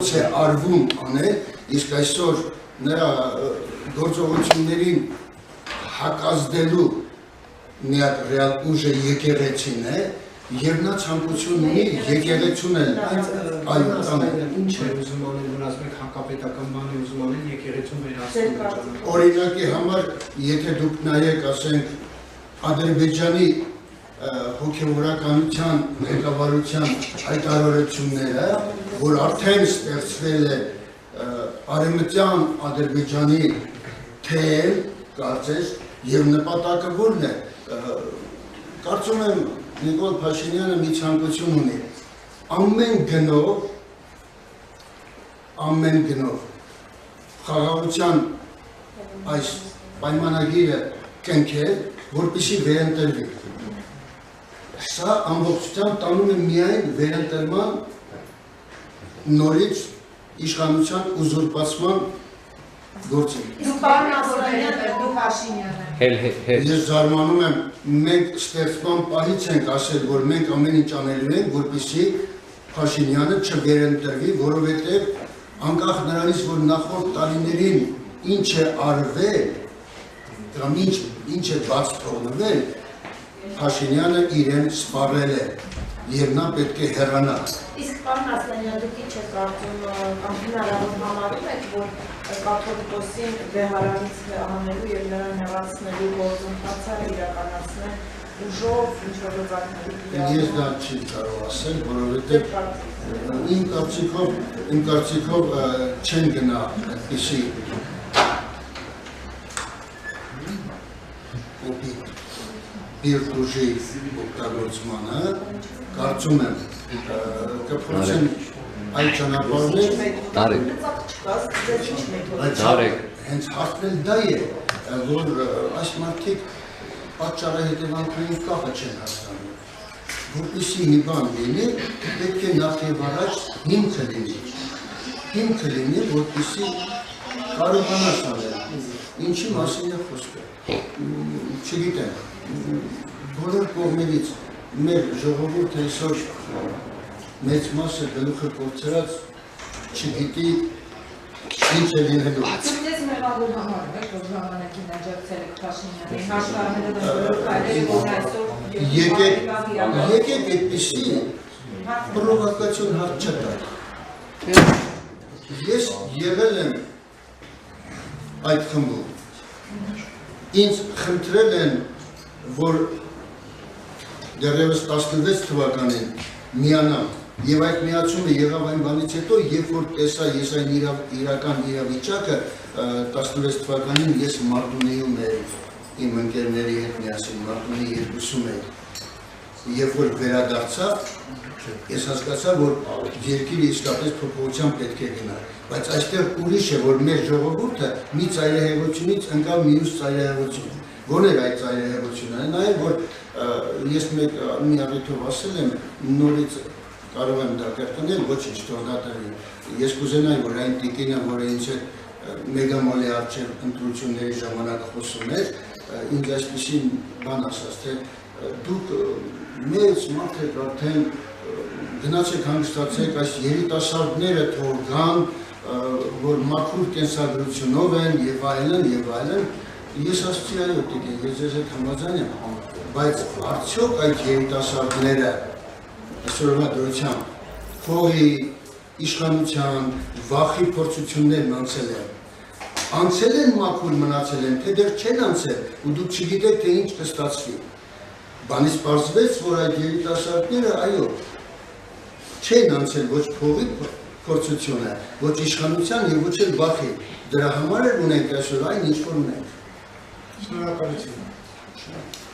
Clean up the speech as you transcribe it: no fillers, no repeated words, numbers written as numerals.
ոնց է արվում անել, իսկ այսօր նրա գործողություններին հակազդելու մի հատ ռեալ ուժը եկեղեցին է, եւ նա ցանկություն ունի եկեղեցուն էլ այո տանել։ Ինչ է ուզում անել, որ ասում եք հակապետական բան է ուզում անել, եկեղեցուն վերահսկել։ Օրինակի համար, եթե դուք նայեք, ասենք, Ադրբեջանի հոգևորականության ղեկավարության հայտարարությունները, որ արդեն ստեղծվել է արևմտյան Ադրբեջանի թել, կարծես, եւ նպատակը որն է, կարծում եմ Նիկոլ Փաշինյանը մի ցանկություն ունի, ամեն գնով խաղաղության այս պայմանագիրը կնքել, որպեսզի վերընտրվի։ Սա ամբողջությամբ տանում է միայն վերընտրման նորից իշխանության ուզուրպացման գործին։ Ես զարմանում եմ, մենք ստեղծման պահից ենք ասել, որ մենք ամեն ինչ անելու ենք, որպեսզի Փաշինյանը չվերընտրվի, որովհետև անկախ նրանից, որ նախորդ տարիներին ինչ է արվել, կամ ինչ է բաց թողնվել, Փաշինյանը իրեն սպառել է, եւ նա պետք է հեռանա։ Իսկ պարոն Ասլանյան, դուք ինչ եք կարծում, կամ հնարավոր համարում եք, որ կաթոլիկոսին վեհարանից հանելու եւ նրան հեռացնելու գործընթացը իրականացնել ուժով, ինչ-որ լծակների։ Ես դա չի կարող ասել, որովհետեւ իմ կարծիքով չեն գնա այդպիսի բիրտուժի օգտագործմանը, կարծում եմ կփորձեն այդ ճանապարհներ հենց հարցնել դա է, որ այս մարդիկ պատճառը հետևանքային կապը չեն հասկանում, որպեսզի մի բան լինի, պետք է նախ եւ առաջ հիմքը լինի, որպեսզի կարողանաս անել, ինչի մասին է խոսքը, չգիտեմ, բոլոր կողմերից մեր ժողովուրդը այսօր մեծ մասը գլուխը կորցրած չգիտի ինչ է լինելու։ Դες մեղավոր համարում եք, որ ժամանակին աջակցել եք Փաշինյանին, հաշվառելով բոլոր քայլերը, որ այսօր եկեք այդպիսի պրովոկացիոն հարց չտալ։ Ես եղել եմ այդ խմբում։ Ինձ խնդրել են, որ դեռևս 16 թվականին միանամ, եւ այդ միացումը եղավ այն բանից հետո, երբ որ տեսա ես այն իրական իրավիճակը 16 թվականին ես Մարտունիում էի իմ ընկերների հետ միասին, Մարտունի 2-ում էի, երբ որ վերադարձա, ես հասկացա, որ երկիրը իսկապես փոփոխության պետք է գնա, բայց այստեղ ուրիշ է, որ մեր ժողովուրդը մի ծայրահեղությունից ընկավ մյուս ծայրահեղություն։ Ո՞ր էր այդ ծայրահեղությունը, նայեք, որ ես մի առիթով ասել եմ, նորից կարող եմ դա կրկնել, ոչինչ թող դա տրվի։ Ես կուզենայի, որ այն տիկինը, որը ինձ հետ մեգամոլի առջև ընտրությունների ժամանակ խոսում էր, ինձ այսպիսի բան ասաց, թե դուք մեծ մարդ եք արդեն գնացեք հանգստացեք, այս երիտասարդները թող գան, որ մաքուր կենսագրությունով են եւ այլն, ես ասացի այո տիկին, ես ձեզ հետ համաձայն եմ, բայց արդյոք այդ երիտասարդները այսօրվա դրությամբ փողի, իշխանության, վախի փորձություններն անցել են մաքուր մնացել են, թե դեռ չեն անցել ու դուք չգիտեք, թե ինչ կստացվի։ Բանից պարզվեց, որ այդ երիտասարդները այո չեն անցել ոչ փողի փորձությունը, ոչ իշխանության եւ ոչ էլ վախի։ Դրա համար էլ ունենք այսօր այն ինչ որ ունենք։ Շնորհակալություն։